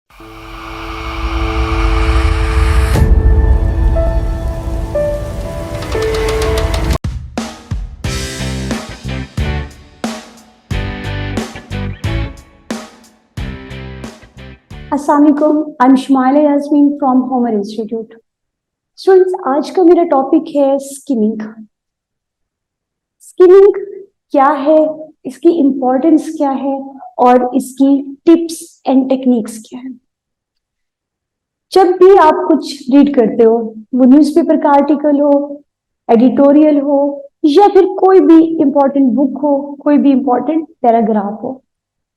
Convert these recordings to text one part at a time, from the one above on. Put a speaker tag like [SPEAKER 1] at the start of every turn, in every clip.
[SPEAKER 1] अस्सलामुअलैकुम, I am Shumaila Yasmin from Homer institute. Students, आज का मेरा टॉपिक है स्किमिंग। स्किमिंग क्या है, इसकी इम्पोर्टेंस क्या है और इसकी टिप्स एंड टेक्निक्स क्या है। जब भी आप कुछ रीड करते हो, वो न्यूज़पेपर का आर्टिकल हो, एडिटोरियल हो या फिर कोई भी इंपॉर्टेंट बुक हो, कोई भी इंपॉर्टेंट पैराग्राफ हो,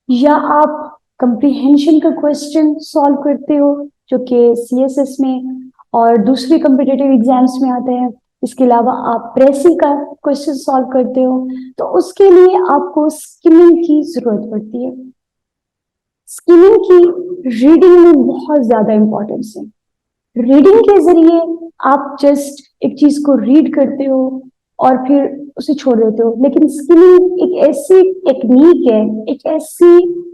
[SPEAKER 1] या आप कंप्रीहेंशन का क्वेश्चन सॉल्व करते हो जो कि सीएसएस में और दूसरे कॉम्पिटिटिव एग्जाम्स में आते हैं, इसके अलावा आप प्रेसी का क्वेश्चन सॉल्व करते हो, तो उसके लिए आपको स्किमिंग की जरूरत पड़ती है। स्किमिंग की रीडिंग में बहुत ज्यादा इंपॉर्टेंस है। रीडिंग के जरिए आप जस्ट एक चीज को रीड करते हो और फिर उसे छोड़ देते हो, लेकिन स्किमिंग एक ऐसी टेक्निक है, एक ऐसी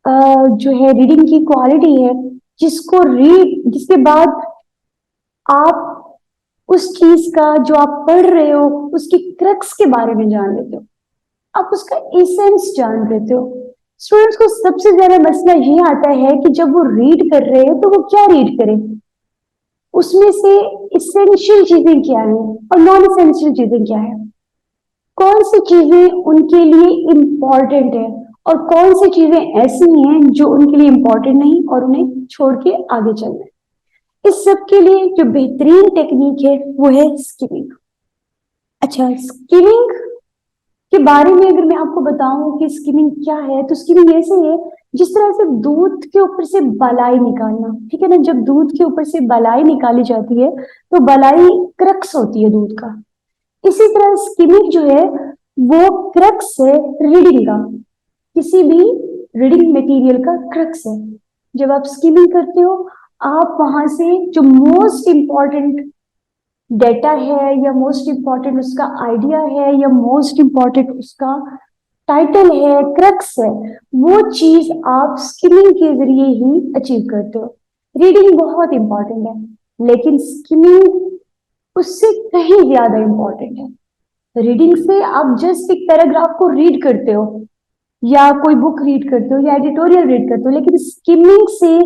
[SPEAKER 1] जो है रीडिंग की क्वालिटी है जिसके बाद आप उस चीज का जो आप पढ़ रहे हो उसकी क्रक्स के बारे में जान लेते हो, आप उसका एसेंस जान लेते हो। स्टूडेंट्स को सबसे ज्यादा मसला ये आता है कि जब वो रीड कर रहे हैं तो वो क्या रीड करें, उसमें से इसेंशियल चीजें क्या है और नॉन इसेंशियल चीजें क्या है, कौन सी चीजें उनके लिए इंपॉर्टेंट है और कौन सी चीजें ऐसी हैं जो उनके लिए इंपॉर्टेंट नहीं और उन्हें छोड़ के आगे चलना है। इस सब के लिए जो बेहतरीन टेक्निक है वो है स्किमिंग। अच्छा, स्किमिंग के बारे में अगर मैं आपको बताऊं कि स्किमिंग क्या है, तो स्किमिंग ऐसे है जिस तरह से दूध के ऊपर से बलाई निकालना, ठीक है ना। जब दूध के ऊपर से बलाई निकाली जाती है तो बलाई क्रक्स होती है दूध का, इसी तरह स्किमिंग जो है वो क्रक्स है रीडिंग का, किसी भी रीडिंग मटेरियल का क्रक्स है। जब आप स्किमिंग करते हो, आप वहां से जो मोस्ट इंपॉर्टेंट डेटा है या मोस्ट इंपॉर्टेंट उसका आइडिया है या मोस्ट इंपॉर्टेंट उसका टाइटल है, क्रक्स है, वो चीज आप स्किमिंग के जरिए ही अचीव करते हो। रीडिंग बहुत इंपॉर्टेंट है, लेकिन स्किमिंग उससे कहीं ज्यादा इंपॉर्टेंट है। रीडिंग से आप जस्ट एक पैराग्राफ को रीड करते हो या कोई बुक रीड करते हो या एडिटोरियल रीड करते हो, लेकिन स्किमिंग से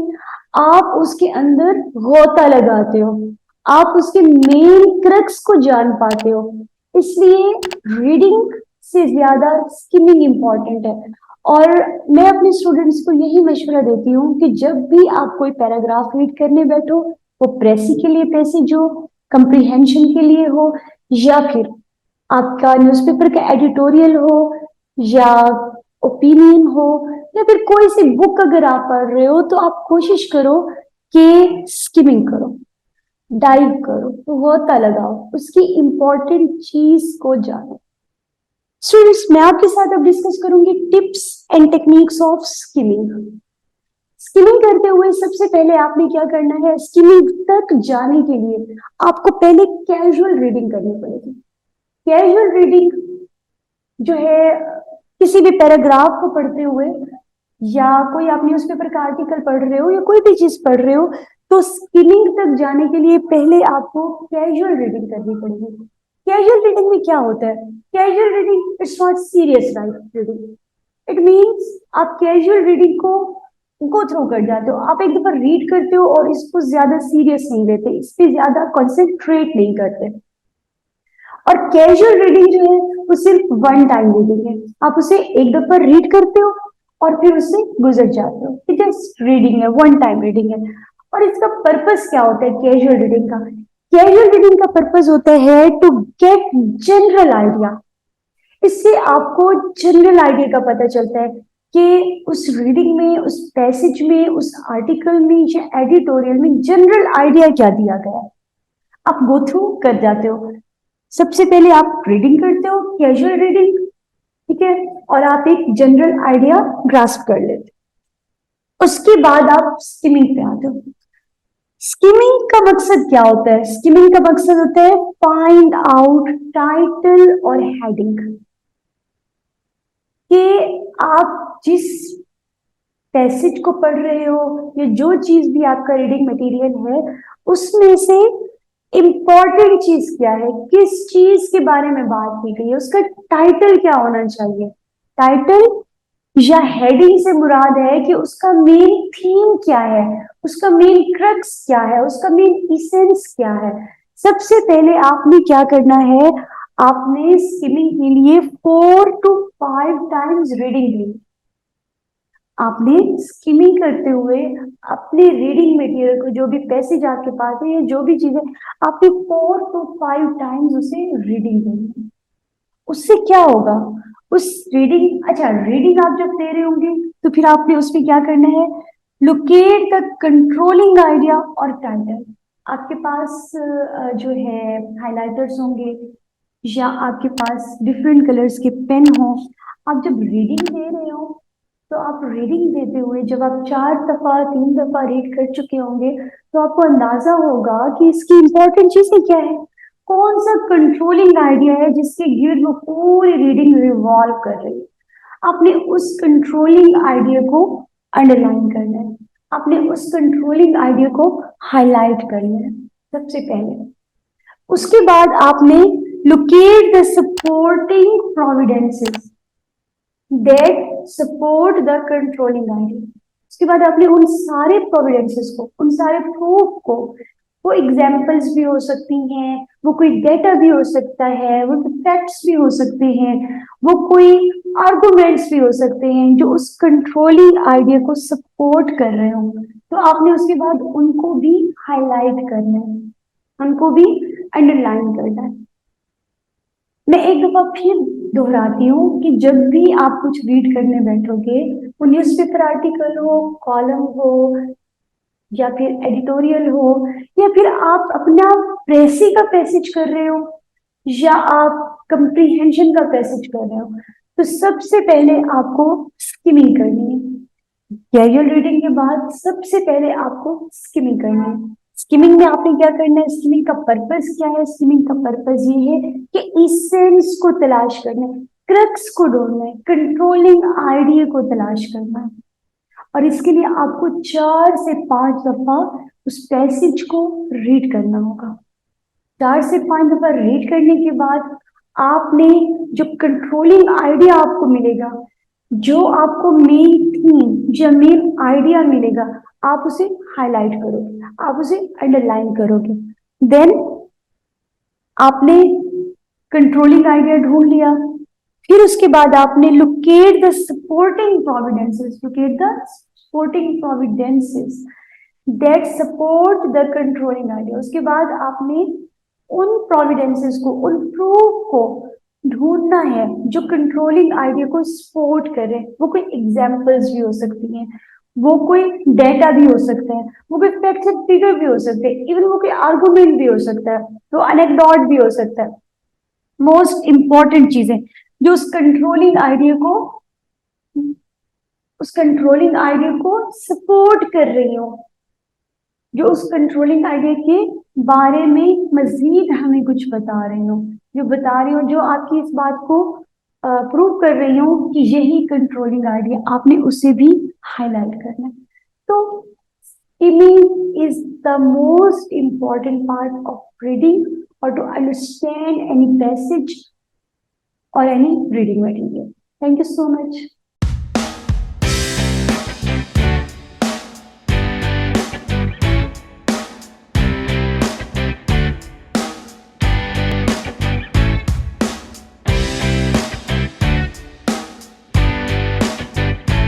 [SPEAKER 1] आप उसके अंदर गोता लगाते हो, आप उसके मेन क्रक्स को जान पाते हो। इसलिए रीडिंग से ज्यादा स्किमिंग इंपॉर्टेंट है। और मैं अपने स्टूडेंट्स को यही मशवरा देती हूँ कि जब भी आप कोई पैराग्राफ रीड करने बैठो, वो प्रेसी के लिए पैसेज हो, कंप्रीहेंशन के लिए हो, या फिर आपका न्यूज़पेपर का एडिटोरियल हो, या ओपिनियन हो, या फिर कोई सी बुक अगर आप पढ़ रहे हो, तो आप कोशिश करो कि स्किमिंग करो, डाइव करो, गोता लगाओ, उसकी इंपॉर्टेंट चीज को जानो। स्टूडेंट्स, मैं आपके साथ अब डिस्कस करूंगी tips and techniques of skimming. Skimming करते हुए सबसे पहले आपने क्या करना है, स्किमिंग तक जाने के लिए आपको पहले कैजुअल रीडिंग करनी पड़ेगी। कैजुअल रीडिंग जो है किसी भी पैराग्राफ को पढ़ते हुए या कोई आप न्यूज़पेपर का आर्टिकल पढ़ रहे हो या कोई भी चीज पढ़ रहे हो, तो स्किमिंग तक जाने के लिए पहले आपको कैजुअल रीडिंग करनी पड़ेगी। कैजुअल रीडिंग में क्या होता है, casual reading it's not serious reading, it means आप कैजुअल रीडिंग को गो थ्रू कर जाते हो, आप एक दफा रीड करते हो और इसको ज्यादा सीरियस नहीं लेते, इस पर ज्यादा कॉन्सेंट्रेट नहीं करते। और कैजुअल रीडिंग जो है वो सिर्फ वन टाइम रीडिंग है, आप उसे एक दफा रीड करते हो और फिर उससे गुजर जाते हो, ठीक है। रीडिंग है, वन टाइम रीडिंग है। और इसका पर्पस क्या होता है कैजुअल रीडिंग का? कैजुअल रीडिंग का पर्पस होता है टू गेट जनरल आइडिया। इससे आपको जनरल आइडिया का पता चलता है कि उस रीडिंग में, उस पैसेज में, उस आर्टिकल में या एडिटोरियल में जनरल आइडिया क्या दिया गया है, आप गो थ्रू कर जाते हो। सबसे पहले आप रीडिंग करते हो, कैजुअल रीडिंग, ठीक है, और आप एक जनरल आइडिया ग्रास्प कर लेते हो। उसके बाद आप स्किमिंग पे आते हो। स्किमिंग का मकसद क्या होता है? स्किमिंग का मकसद होता है फाइंड आउट टाइटल और हेडिंग, कि आप जिस पैसेज को पढ़ रहे हो या जो चीज भी आपका रीडिंग मटेरियल है, उसमें से इम्पोर्टेंट चीज क्या है, किस चीज के बारे में बात की गई है, उसका टाइटल क्या होना चाहिए। टाइटल या हेडिंग से मुराद है कि उसका मेन थीम क्या है, उसका मेन क्रक्स क्या है, उसका मेन इसेंस क्या है। सबसे पहले आपने क्या करना है, आपने स्किमिंग के लिए 4 to 5 टाइम्स रीडिंग ली। आपने स्किमिंग करते हुए अपने रीडिंग मटेरियल को, जो भी पैसेज आपके पास है या जो भी चीजें, आपने 4 to 5 टाइम्स उसे रीडिंग देनी। उससे क्या होगा, उस रीडिंग, अच्छा रीडिंग आप जब दे रहे होंगे तो फिर आपने उसमें क्या करना है, लोकेट द कंट्रोलिंग आइडिया और टाइटल। आपके पास जो है हाइलाइटर्स होंगे या आपके पास डिफरेंट कलर्स के पेन हो। आप जब रीडिंग दे रहे हो तो आप रीडिंग देते हुए जब आप 4 दफा 3 दफा रीड कर चुके होंगे तो आपको अंदाजा होगा कि इसकी इंपॉर्टेंट चीजें क्या है, कौन सा कंट्रोलिंग आइडिया है जिसके गिर्द वो पूरी रीडिंग रिवॉल्व कर रही है। आपने उस कंट्रोलिंग आइडिया को अंडरलाइन करना है, आपने उस कंट्रोलिंग आइडिया को हाईलाइट करना है सबसे पहले। उसके बाद आपने locate the supporting providences that support the controlling idea. उसके बाद आपने उन सारे प्रोविडेंसेस को, उन सारे प्रूफ को, वो एग्जाम्पल्स भी हो सकती हैं, वो कोई डेटा भी हो सकता है, वो फैक्ट्स भी हो सकते हैं, वो कोई आर्गुमेंट्स भी हो सकते हैं जो उस कंट्रोलिंग आइडिया को सपोर्ट कर रहे हो, तो आपने उसके बाद उनको भी हाईलाइट करना है, उनको भी अंडरलाइन करना है। मैं एक दफा फिर दोहराती हूँ कि जब भी आप कुछ रीड करने बैठोगे, वो न्यूज़पेपर आर्टिकल हो, कॉलम हो, या फिर एडिटोरियल हो, या फिर आप अपना प्रेसी का पैसेज कर रहे हो, या आप कंप्रीहेंशन का पैसेज कर रहे हो, तो सबसे पहले आपको स्किमिंग करनी है। कैजुअल रीडिंग के बाद सबसे पहले आपको स्किमिंग करनी है। स्किमिंग में आपने क्या करना है, स्किमिंग का पर्पस क्या है, स्किमिंग का पर्पस ये है कि इसेंस को तलाश करना है, क्रक्स को ढूंढना है, कंट्रोलिंग आइडिया को तलाश करना है। और इसके लिए आपको 4 से 5 दफा उस पैसेज को रीड करना होगा। 4 से 5 दफा रीड करने के बाद आपने जो कंट्रोलिंग आइडिया आपको मिलेगा, जो आपको मेन थीम या मेन आइडिया मिलेगा, आप उसे हाईलाइट करोगे, आप उसे अंडरलाइन करोगे। देन आपने कंट्रोलिंग आइडिया ढूंढ लिया, फिर उसके बाद आपने locate the supporting providences, locate the supporting providences that support the controlling idea. उसके बाद आपने उन प्रोविडेंसेस को, उन प्रूफ को ढूंढना है जो कंट्रोलिंग आइडिया को सपोर्ट करे। वो कोई एग्जाम्पल्स भी हो सकती हैं, वो कोई डेटा भी हो सकता है, वो कोई फैक्ट्स एंड फिगर भी हो सकते हैं, इवन वो कोई आर्गुमेंट भी हो सकता है, वो अनेक्डोट भी हो सकता है। मोस्ट इंपॉर्टेंट चीजें जो उस कंट्रोलिंग आइडिया को सपोर्ट कर रही हो, जो उस कंट्रोलिंग आइडिया के बारे में मजीद हमें कुछ बता रही हो, जो बता रही हो, जो आपकी इस बात को प्रूव कर रही हो कि यही कंट्रोलिंग आइडिया, आपने उसे भी हाईलाइट करना है। तो skimming is the most important part of reading or to understand any passage or any reading material. Thank you so much.